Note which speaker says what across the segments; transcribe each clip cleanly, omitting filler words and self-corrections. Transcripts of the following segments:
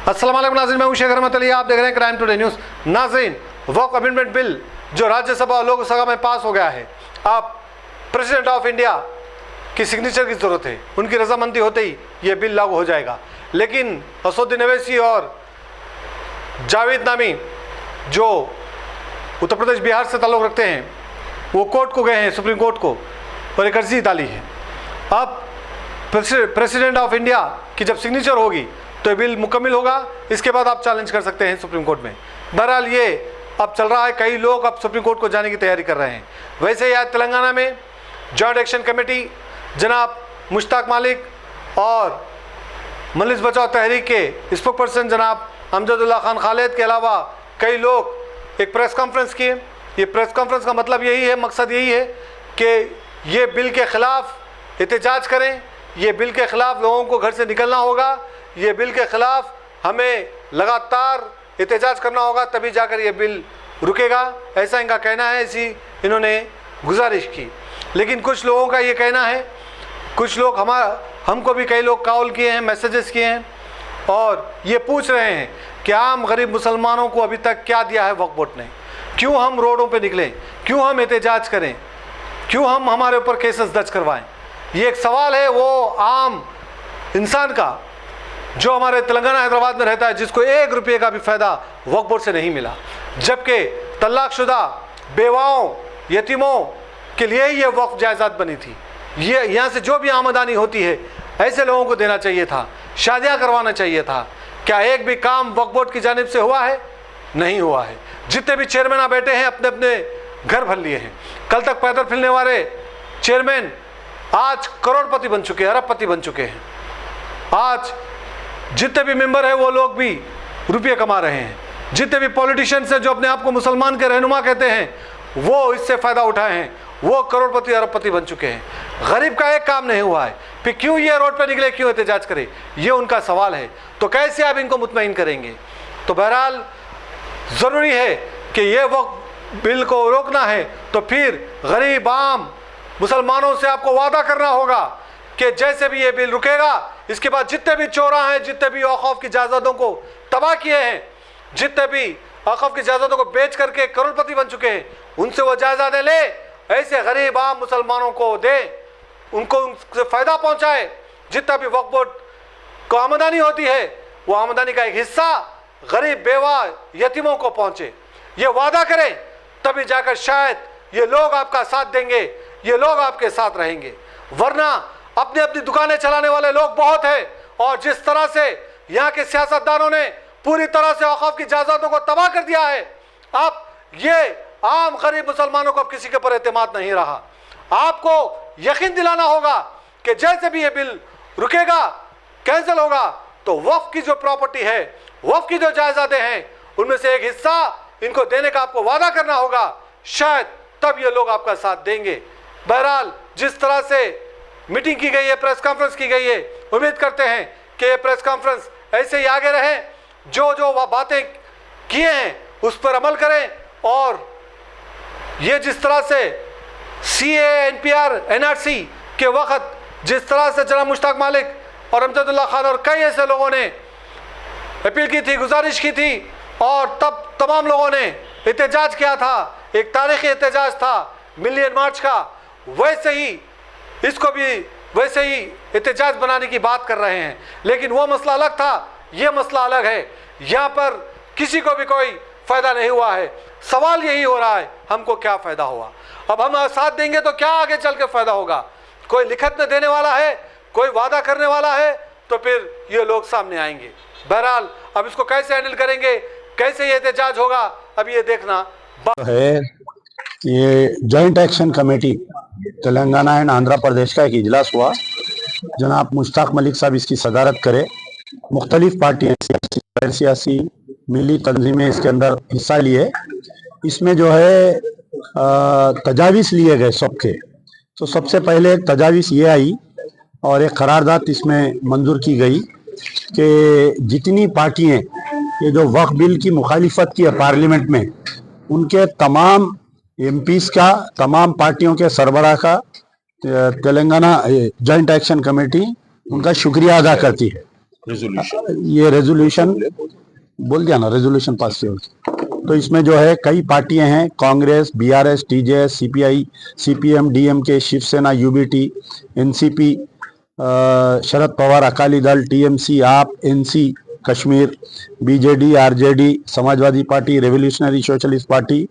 Speaker 1: अस्सलाम वालेकुम नाज़रीन, मैं हूं शेख रहमत अली, आप देख रहे हैं क्राइम टुडे न्यूज़। नाज़रीन, वक्फ अमेंडमेंट बिल जो राज्यसभा और लोकसभा में पास हो गया है, अब प्रेसिडेंट ऑफ इंडिया की सिग्नेचर की ज़रूरत है। उनकी रजामंदी होते ही ये बिल लागू हो जाएगा। लेकिन असदुद्दीन अवैसी और जावेद नामी जो उत्तर प्रदेश बिहार से ताल्लुक़ रखते हैं, वो कोर्ट को गए हैं, सुप्रीम कोर्ट को, और एक अर्जी डाली है। अब प्रेसिडेंट ऑफ इंडिया की जब सिग्नेचर होगी तो ये बिल मुकम्मल होगा। इसके बाद आप चैलेंज कर सकते हैं सुप्रीम कोर्ट में। बहरहाल ये अब चल रहा है, कई लोग अब सुप्रीम कोर्ट को जाने की तैयारी कर रहे हैं। वैसे ही आज तेलंगाना में जॉइंट एक्शन कमेटी जनाब मुश्ताक मालिक और मजलिस बचाओ तहरीक के स्पोक पर्सन जनाब अमजदुल्ला खान खालिद के अलावा कई लोग एक प्रेस कॉन्फ्रेंस किए। ये प्रेस कॉन्फ्रेंस का मतलब यही है, मकसद यही है कि ये बिल के ख़िलाफ़ एहतजाज करें। ये बिल के ख़िलाफ़ लोगों को घर से निकलना होगा। ये बिल के ख़िलाफ़ हमें लगातार एहतजाज करना होगा, तभी जाकर ये बिल रुकेगा, ऐसा इनका कहना है। ऐसी इन्होंने गुजारिश की। लेकिन कुछ लोगों का ये कहना है, कुछ लोग हमको भी कई लोग कॉल किए हैं, मैसेजेस किए हैं और ये पूछ रहे हैं कि आम गरीब मुसलमानों को अभी तक क्या दिया है वक्फ बोर्ड ने, क्यों हम रोडों पे निकलें, क्यों हम एहतजाज करें, क्यों हम हमारे ऊपर केसेस दर्ज करवाएं। ये एक सवाल है वो आम इंसान का जो हमारे तेलंगाना हैदराबाद में रहता है, जिसको 1 रुपये का भी फ़ायदा वक्फ बोर्ड से नहीं मिला, जबकि तलाकशुदा बेवाओं यतीमों के लिए ही ये वक्फ जायदाद बनी थी। ये यहाँ से जो भी आमदनी होती है ऐसे लोगों को देना चाहिए था, शादियाँ करवाना चाहिए था। क्या एक भी काम वक्फ बोर्ड की जानिब से हुआ है? नहीं हुआ है। जितने भी चेयरमैन बैठे हैं अपने अपने घर भर लिए हैं। कल तक पैदल फिरने वाले चेयरमैन आज करोड़पति बन चुके हैं, अरबपति बन चुके हैं। आज जितने भी मेंबर हैं वो लोग भी रुपये कमा रहे हैं। जितने भी पॉलिटिशियंस हैं जो अपने आप को मुसलमान के रहनुमा कहते हैं, वो इससे फ़ायदा उठाए हैं, वो करोड़पति अरबपति बन चुके हैं। गरीब का एक काम नहीं हुआ है, फिर क्यों ये रोड पर निकले, क्यों एहतजाज करे, ये उनका सवाल है। तो कैसे आप इनको मुतमईन करेंगे? तो बहरहाल ज़रूरी है कि ये वक्त बिल को रोकना है तो फिर गरीब आम मुसलमानों से आपको वादा करना होगा कि जैसे भी ये बिल रुकेगा, इसके बाद जितने भी चोरा हैं, जितने भी औक़ाफ़ की जायदादों को तबाह किए हैं, जितने भी औक़ाफ़ की जायदादों को बेच करके करोड़पति बन चुके हैं, उनसे वो जायदादें ले, ऐसे गरीब आम मुसलमानों को दे, उनको उनसे फ़ायदा पहुँचाए। जितना भी वक्फ बोर्ड को आमदनी होती है, वो आमदनी का एक हिस्सा गरीब बेवा यतीमों को पहुँचे। ये वादा करें, तभी जाकर शायद ये लोग आपका साथ देंगे, ये लोग आपके साथ रहेंगे। वरना अपनी अपनी दुकानें चलाने वाले लोग बहुत हैं, और जिस तरह से यहाँ के सियासतदानों ने पूरी तरह से औक़ाफ़ की जायदादों को तबाह कर दिया है, अब ये आम गरीब मुसलमानों को अब किसी के ऊपर एतमाद नहीं रहा। आपको यकीन दिलाना होगा कि जैसे भी ये बिल रुकेगा, कैंसिल होगा, तो वक्फ की जो प्रॉपर्टी है, वक्फ की जो जायदादें हैं, उनमें से एक हिस्सा इनको देने का आपको वादा करना होगा। शायद तब ये लोग आपका साथ देंगे। बहरहाल जिस तरह से मीटिंग की गई है, प्रेस कॉन्फ्रेंस की गई है, उम्मीद करते हैं कि ये प्रेस कॉन्फ्रेंस ऐसे ही आगे रहे। जो जो वह बातें किए हैं उस पर अमल करें, और ये जिस तरह से CAA NPR NRC के वक़्त जिस तरह से जनाब मुश्ताक मालिक और अमजदुल्ला खान और कई ऐसे लोगों ने अपील की थी, गुजारिश की थी, और तब तमाम लोगों ने एहतजाज किया था, एक तारीख़ी एहतजाज था मिलियन मार्च का, वैसे ही इसको भी वैसे ही एहतजाज बनाने की बात कर रहे हैं। लेकिन वो मसला अलग था, ये मसला अलग है। यहाँ पर किसी को भी कोई फ़ायदा नहीं हुआ है। सवाल यही हो रहा है, हमको क्या फ़ायदा हुआ? अब हम साथ देंगे तो क्या आगे चल के फ़ायदा होगा? कोई लिखत में देने वाला है, कोई वादा करने वाला है, तो फिर ये लोग सामने आएंगे। बहरहाल अब इसको कैसे हैंडल करेंगे, कैसे ये एहतजाज होगा, अब ये देखना
Speaker 2: है। ये joint action committee Telangana and Andhra Pradesh का एक इजलास हुआ। जनाब मुश्ताक मलिक साहब इसकी सदारत करे। मुख्तलिफ पार्टियाँ सियासी मिली तंजीमें इसके अंदर हिस्सा लिए। इसमें जो है तजावीज़ लिए गए सबके। तो सबसे पहले एक तजावीज़ ये आई और एक करारदाद इसमें मंजूर की गई कि जितनी पार्टियाँ ये जो वक्फ बिल की मुखालिफत की है पार्लियामेंट में, उनके तमाम MPs का, तमाम पार्टियों के सरबराह का तेलंगाना जॉइंट एक्शन कमेटी उनका शुक्रिया अदा करती है।
Speaker 3: रेजोल्यूशन
Speaker 2: ये रेजोल्यूशन बोल दिया ना, रेजोल्यूशन पास किया। तो इसमें जो है कई पार्टियां हैं, Congress, BRS, TJS, CPI, CPM, DMK, Shiv Sena, UBT, NCP, Sharad Pawar Akali Dal, TMC, AAP, NC Kashmir, BJD, RJD, Samajwadi party, revolutionary socialist party,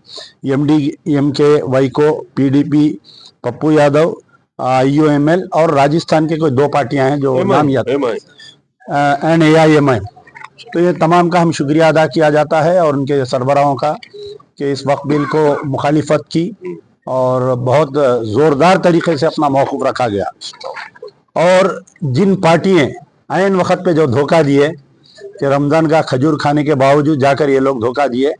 Speaker 2: MDMK, Vaiko, PDP, Pappu Yadav, IUML और राजस्थान के कोई दो पार्टियां हैं जो नाम याद, एंड एआईएमआई। तो ये तमाम का हम शुक्रिया अदा किया जाता है और उनके सरबराहों का कि इस वक्त बिल को मुखालिफत की और बहुत ज़ोरदार तरीके से अपना मौक़िफ़ रखा गया। और जिन पार्टियां आयन वक्त पे जो धोखा दिए कि रमज़ान का खजूर खाने के बावजूद जाकर ये लोग धोखा दिए,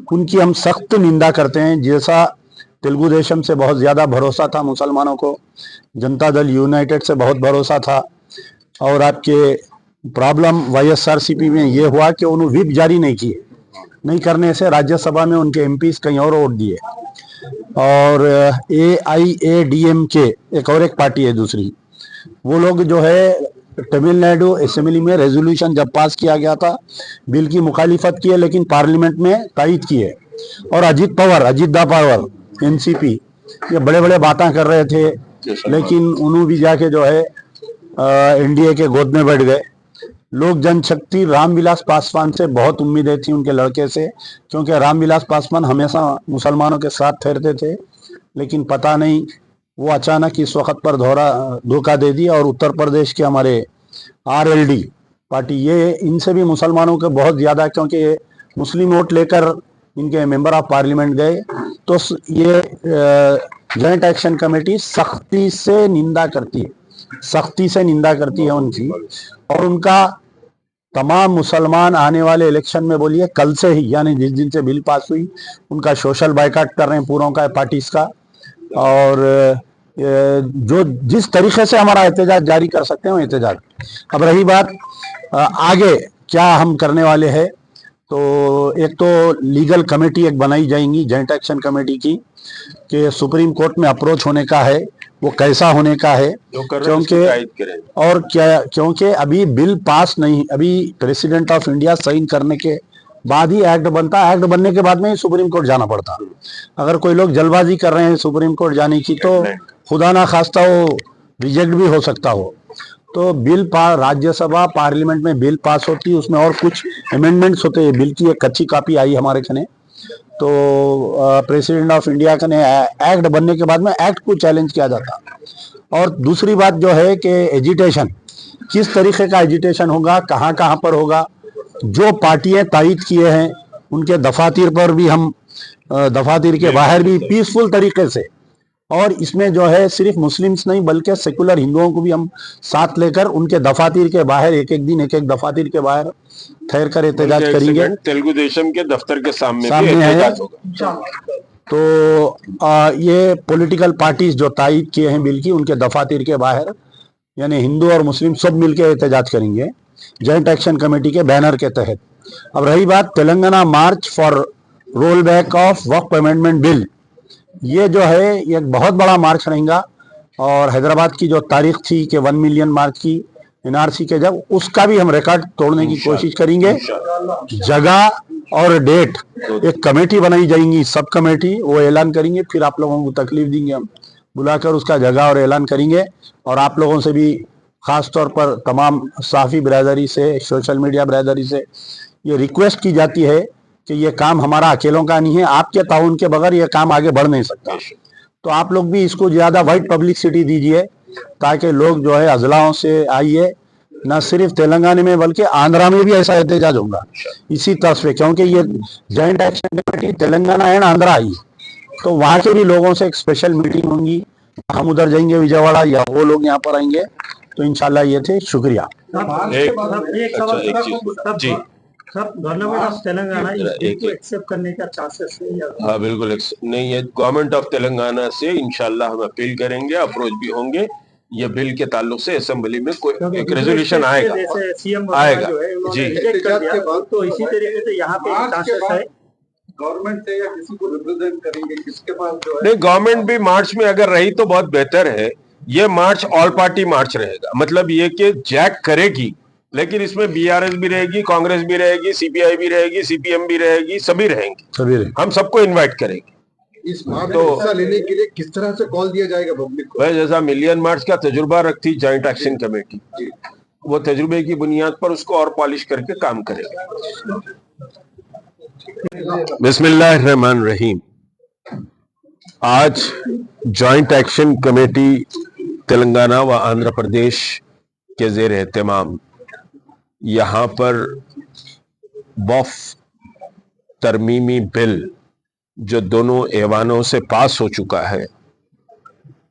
Speaker 2: उनकी हम सख्त निंदा करते हैं। जैसा तेलुगु देशम से बहुत ज़्यादा भरोसा था मुसलमानों को, जनता दल यूनाइटेड से बहुत भरोसा था, और आपके प्रॉब्लम वाईएसआरसीपी में ये हुआ कि उन्होंने व्हिप जारी नहीं किए, नहीं करने से राज्यसभा में उनके एमपीज कहीं और वोट दिए। और एआईएडीएमके एक पार्टी है दूसरी, वो लोग जो है तमिलनाडु असेंबली में रेजोल्यूशन जब पास किया गया था बिल की मुखालिफत की है, लेकिन पार्लियामेंट में तायद की है। और अजीत दा पावर एनसीपी ये बड़े बड़े बातें कर रहे थे, लेकिन उन्होंने भी जाके जो है एनडीए के गोद में बैठ गए। लोक जनशक्ति रामविलास पासवान से बहुत उम्मीदें थी उनके लड़के से, क्योंकि रामविलास पासवान हमेशा मुसलमानों के साथ ठहरते थे, लेकिन पता नहीं वो अचानक इस वक्त पर धोखा दे दिया। और उत्तर प्रदेश के हमारे आरएलडी पार्टी, ये इनसे भी मुसलमानों के बहुत ज़्यादा, क्योंकि ये मुस्लिम वोट लेकर इनके मेंबर ऑफ पार्लियामेंट गए। तो ये जॉइंट एक्शन कमेटी सख्ती से निंदा करती है उनकी, और उनका तमाम मुसलमान आने वाले इलेक्शन में बोलिए कल से ही, यानी जिस दिन से बिल पास हुई, उनका सोशल बाइकाट कर रहे हैं पूरों का, पार्टीज का। और जो जिस तरीके से हमारा एहतजाज जारी कर सकते हैं वो एहतजाज। अब रही बात आगे क्या हम करने वाले हैं, तो एक तो लीगल कमेटी एक बनाई जाएंगी जॉइंट एक्शन कमेटी की, कि सुप्रीम कोर्ट में अप्रोच होने का है, वो कैसा होने का है, क्योंकि अभी बिल पास नहीं, अभी प्रेसिडेंट ऑफ इंडिया साइन करने के बाद ही एक्ट बनता है, एक्ट बनने के बाद में ही सुप्रीम कोर्ट जाना पड़ता। अगर कोई लोग जल्दबाजी कर रहे हैं सुप्रीम कोर्ट जाने की, तो खुदा ना खास्ता वो रिजेक्ट भी हो सकता हो। तो बिल राज्यसभा पार्लियामेंट में बिल पास होती है, उसमें और कुछ अमेंडमेंट्स होते हैं। बिल की एक कच्ची कॉपी आई हमारे खने, तो प्रेसिडेंट ऑफ इंडिया का ने एक्ट बनने के बाद में एक्ट को चैलेंज किया जाता। और दूसरी बात जो है कि एजिटेशन, किस तरीके का एजिटेशन होगा, कहाँ कहाँ पर होगा, जो पार्टियां तायद किए हैं उनके दफातर पर भी हम, दफातर के बाहर भी पीसफुल तरीके से, और इसमें जो है सिर्फ मुस्लिम्स नहीं बल्कि सेकुलर हिंदुओं को भी हम साथ लेकर उनके दफातर के बाहर एक एक दफातर के बाहर ठहर कर एहतजाज करेंगे।
Speaker 3: तेलुगु देशम के दफ्तर के सामने
Speaker 2: है। तो ये पॉलिटिकल पार्टीज जो तायद किए हैं बिल की, उनके दफातर के बाहर, यानी हिंदू और मुस्लिम सब मिलकर एहतजाज करेंगे जॉइंट एक्शन कमेटी के बैनर के तहत। अब रही बात Telangana march for roll back of Waqf amendment bill, ये जो है ये एक बहुत बड़ा मार्च रहेगा। और हैदराबाद की जो तारीख थी कि 1 मिलियन मार्च की एनआरसी के, जब उसका भी हम रिकॉर्ड तोड़ने की कोशिश करेंगे। जगह और डेट एक कमेटी बनाई जाएंगी, सब कमेटी, वो ऐलान करेंगे, फिर आप लोगों को तकलीफ देंगे हम, बुलाकर उसका जगह और ऐलान करेंगे। और आप लोगों से भी खास तौर पर तमाम सहाफ़ी बिरादरी से, सोशल मीडिया बिरादरी से ये रिक्वेस्ट की जाती है कि ये काम हमारा अकेलों का नहीं है, आपके ताउन के बगैर ये काम आगे बढ़ नहीं सकता। तो आप लोग भी इसको ज़्यादा वाइड पब्लिसिटी दीजिए, ताकि लोग जो है अजलाओं से आइए, न सिर्फ तेलंगाना में बल्कि आंध्रा में भी ऐसा एहतजाज होगा इसी तरह पे, क्योंकि ये joint action committee Telangana and Andhra आई, तो वहाँ के भी लोगों से एक स्पेशल मीटिंग होंगी। हम उधर जाएंगे विजयवाड़ा, या वो लोग यहाँ पर आएंगे, तो इंशाल्लाह ये थे। शुक्रिया।
Speaker 4: गवर्नमेंट ऑफ तेलंगाना इसको एक्सेप्ट करने का चांसेस है?
Speaker 3: हाँ बिल्कुल नहीं है। गवर्नमेंट ऑफ तेलंगाना से इंशाल्लाह हम अपील करेंगे, अप्रोच भी होंगे। ये बिल के ताल्लुक से असेंबली में कोई एक रेजोल्यूशन आएगा जी।
Speaker 4: तो इसी तरीके से यहाँ पे चांसेस है
Speaker 5: गवर्नमेंट से या किसी को रिप्रेजेंट करेंगे, किसके पास जो है?
Speaker 3: नहीं, गवर्नमेंट भी मार्च में अगर रही तो बहुत बेहतर है। ये मार्च ऑल पार्टी मार्च रहेगा, मतलब ये कि जैक करेगी लेकिन इसमें बीआरएस भी रहेगी, कांग्रेस भी रहेगी, सीपीआई भी रहेगी, सीपीएम भी रहेगी, सभी रहेंगे। हम सबको इनवाइट करेंगे।
Speaker 5: इस मार्च में हिस्सा लेने के लिए किस तरह से कॉल दिया जाएगा पब्लिक को?
Speaker 3: वह जैसा मिलियन मार्च का तजुर्बा रखती जॉइंट एक्शन कमेटी, वो तजुर्बे की बुनियाद पर उसको और पॉलिश करके काम करेगा। बिस्मिल्लाहिर्रहमानिर्रहीम। आज जॉइंट एक्शन कमेटी तेलंगाना व आंध्र प्रदेश के ज़ेर एहतमाम यहाँ पर वक्फ तरमीमी बिल जो दोनों ऐवानों से पास हो चुका है,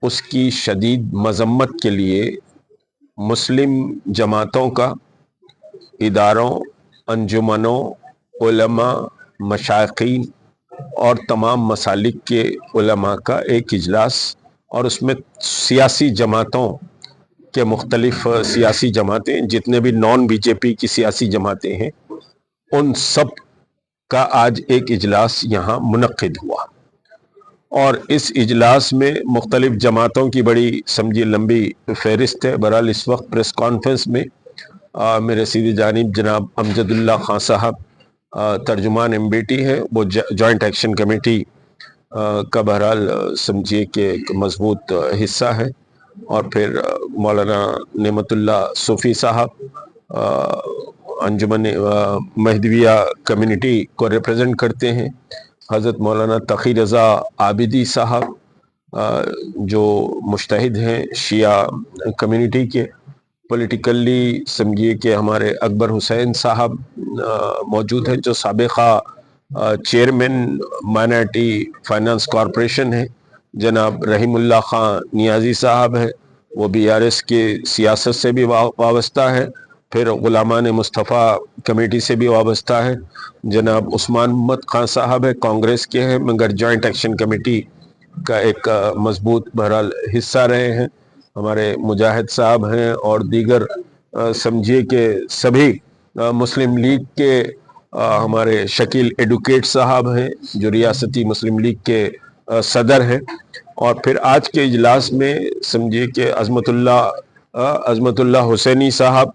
Speaker 3: उसकी शदीद मजम्मत के लिए मुस्लिम जमातों का, इदारों, अंजुमनों, उलमा, मशाइखीन और तमाम मसालिक के उलमा का एक इजलास, और उसमें सियासी जमातों के मुख्तलिफ सियासी जमातें, जितने भी नॉन बीजेपी की सियासी जमातें हैं, उन सब का आज एक इजलास यहाँ मुनक्किद हुआ। और इस इजलास में मुख्तलिफ जमातों की बड़ी समझी लंबी फहरिस्त है। बहरहाल इस वक्त प्रेस कॉन्फ्रेंस में मेरे सीधी जानिब जनाब अमजदुल्ला खान साहब तर्जुमान एमबीटी है, वो जॉइंट एक्शन कमेटी का बहरहाल समझिए कि एक मजबूत हिस्सा है। और फिर मौलाना नेमतुल्ला सूफ़ी साहब अंजुमन महदविया कम्युनिटी को रिप्रेजेंट करते हैं। हज़रत मौलाना तक़ी रज़ा आबिदी साहब जो मुज्तहिद हैं शिया कम्युनिटी के। पॉलिटिकली समझिए कि हमारे अकबर हुसैन साहब मौजूद हैं जो साबिक़ा चेयरमैन माइनॉरिटी फाइनेंस कॉरपोरेशन है। जनाब रहीमुल्लाह खान नियाजी साहब है, वो बीआरएस के सियासत से भी वाबस्ता है। फिर गुलामान मुस्तफ़ा कमेटी से भी वाबस्ता है। जनाब उस्मान मोहम्मद खान साहब है, कांग्रेस के हैं, मगर जॉइंट एक्शन कमेटी का एक मजबूत बहरहाल हिस्सा रहे हैं। हमारे मुजाहिद साहब हैं और दीगर समझिए कि सभी मुस्लिम लीग के हमारे शकील एडवोकेट साहब हैं जो रियासती मुस्लिम लीग के सदर हैं। और फिर आज के इजलास में समझिए कि अज़मतुल्लाह हुसैनी साहब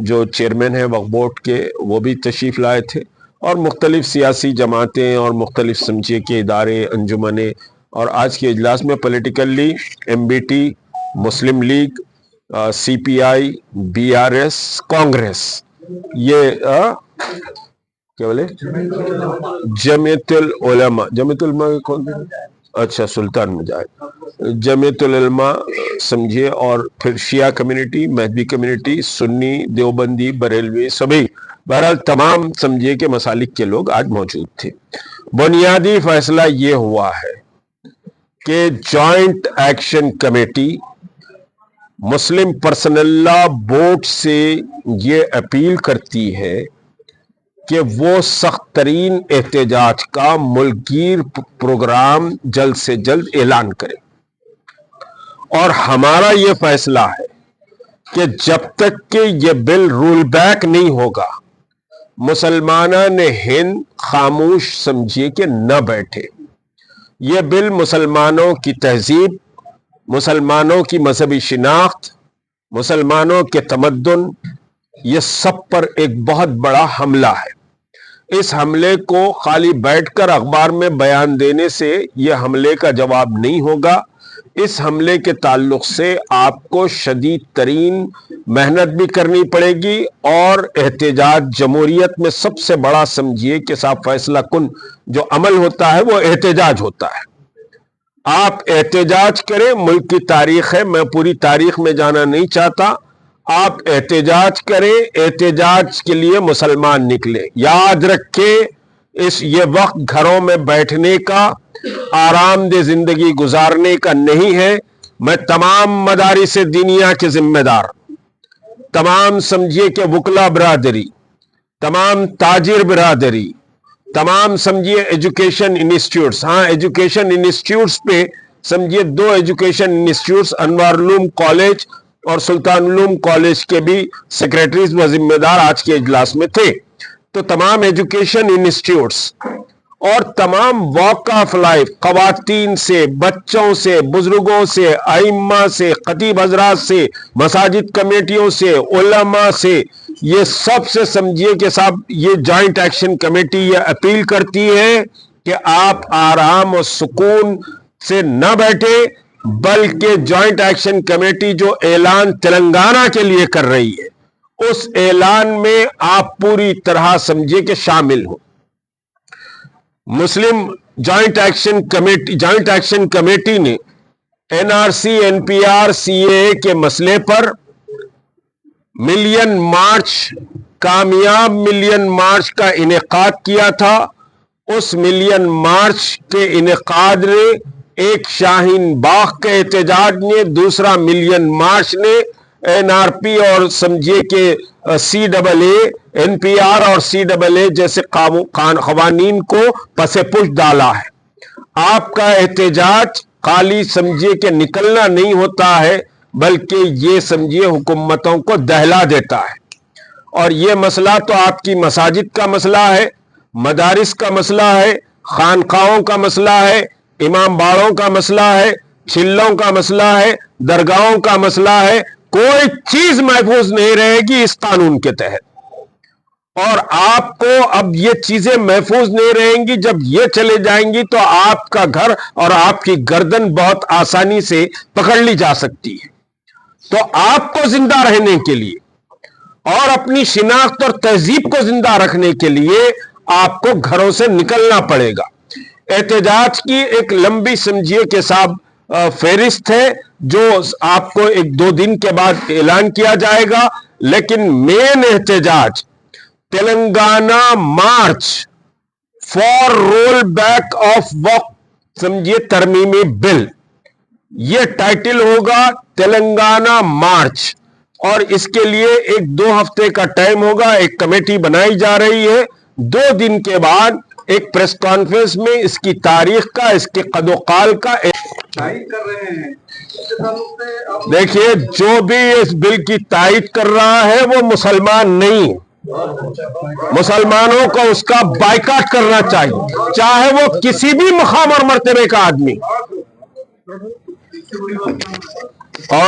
Speaker 3: जो चेयरमैन हैं वक्फ बोर्ड के, वो भी तशरीफ़ लाए थे। और मुख्तलिफ सियासी जमातें और मुख्तलिफ समझिए के इदारे, अंजुमने। और आज के इजलास में पॉलिटिकली एमबीटी, मुस्लिम लीग, सीपीआई, बीआरएस, कांग्रेस, ये क्या बोले, जमीयतुल उलमा कौन थे? अच्छा, सुल्तान मुजाहिद, जमीयतुल उलमा समझिए, और फिर शिया कम्युनिटी, महदी कम्युनिटी, सुन्नी, देवबंदी, बरेलवी, सभी बहरहाल तमाम समझिए के मसालिक के लोग आज मौजूद थे। बुनियादी फैसला ये हुआ है कि जॉइंट एक्शन कमेटी मुस्लिम पर्सनल लॉ बोर्ड से ये अपील करती है कि वो सख्त तरीन एहतजाज का मुल्कगीर प्रोग्राम जल्द से जल्द ऐलान करे। और हमारा ये फैसला है कि जब तक कि ये बिल रूल बैक नहीं होगा, मुसलमाना ने हिंद खामोश समझिए कि न बैठे। ये बिल मुसलमानों की तहजीब, मुसलमानों की मजहबी शिनाख्त, मुसलमानों के तमद्दुन, ये सब पर एक बहुत बड़ा हमला है। इस हमले को खाली बैठकर अखबार में बयान देने से यह हमले का जवाब नहीं होगा। इस हमले के ताल्लुक से आपको शदीद तरीन मेहनत भी करनी पड़ेगी। और एहतजाज जमहूरियत में सबसे बड़ा समझिए कि साहब फैसला कुन जो अमल होता है वो एहतजाज होता है। आप एहतजाज करें, मुल्क की तारीख है, मैं पूरी तारीख में जाना नहीं चाहता। आप एहतजाज करें, एहतजाज के लिए मुसलमान निकले। याद रखें, ये वक्त घरों में बैठने का, आरामदेह जिंदगी गुजारने का नहीं है। मैं तमाम मदारिस दुनिया के जिम्मेदार, तमाम समझिए कि वकला बरादरी, तमाम ताजिर बरादरी, तमाम समझिए एजुकेशन इंस्टीट्यूट्स, हाँ एजुकेशन इंस्टीट्यूट्स पे समझिए 2 एजुकेशन इंस्टीट्यूट्स, अनवारुल कॉलेज और सुल्तानुल कॉलेज के भी सेक्रेटरीज व जिम्मेदार आज के इजलास में थे। तो तमाम एजुकेशन इंस्टीट्यूट्स और तमाम वॉक ऑफ लाइफ, खवातीन से, बच्चों से, बुजुर्गों से, आइम्मा से, खतीब हजरात से, मसाजिद कमेटियों से, उलमा से, ये सब से समझिए कि साहब ये जॉइंट एक्शन कमेटी ये अपील करती है कि आप आराम और सुकून से न बैठे, बल्कि जॉइंट एक्शन कमेटी जो ऐलान तेलंगाना के लिए कर रही है उस ऐलान में आप पूरी तरह समझिए कि शामिल हो। मुस्लिम जॉइंट एक्शन कमेटी ने एनआरसी, एनपीआर, सीएए के मसले पर मिलियन मार्च, कामयाब मिलियन मार्च का इनेकाद किया था। उस मिलियन मार्च के इनेकाद ने एक शाहीन बाग के एहतजाज ने, दूसरा मिलियन मार्च ने एनआरपी और समझिए कि सीएए, एनपीआर और सीएए जैसे कवानीन को पसे पुश डाला है। आपका एहतजाज खाली समझिए कि निकलना नहीं होता है, बल्कि ये समझिए हुकूमतों को दहला देता है। और ये मसला तो आपकी मसाजिद का मसला है, मदारिस का मसला है, खानकाहों का मसला है, इमाम बाड़ों का मसला है, छिल्लों का मसला है, दरगाहों का मसला है। कोई चीज महफूज नहीं रहेगी इस कानून के तहत। और आपको अब ये चीजें महफूज नहीं रहेंगी। जब ये चले जाएंगी तो आपका घर और आपकी गर्दन बहुत आसानी से पकड़ ली जा सकती है। तो आपको जिंदा रहने के लिए और अपनी शिनाख्त और तहजीब को जिंदा रखने के लिए आपको घरों से निकलना पड़ेगा। एहतजाज की एक लंबी समझिए के साहब फेरिस्त है जो आपको 1-2 दिन के बाद ऐलान किया जाएगा। लेकिन मेन एहतजाज Telangana march for roll back of वक्फ समझिए तरमीमी बिल, ये टाइटल होगा तेलंगाना मार्च। और इसके लिए 1-2 हफ्ते का टाइम होगा। एक कमेटी बनाई जा रही है। 2 दिन के बाद एक प्रेस कॉन्फ्रेंस में इसकी तारीख का, इसके कदोकाल का
Speaker 5: तायद कर रहे हैं। इसके ताल्लुक से आप
Speaker 3: देखिए, जो भी इस बिल की तायद कर रहा है वो मुसलमान नहीं, मुसलमानों को उसका बाइकाट करना चाहिए, चाहे वो किसी भी मकाम और मर्तबे का आदमी। और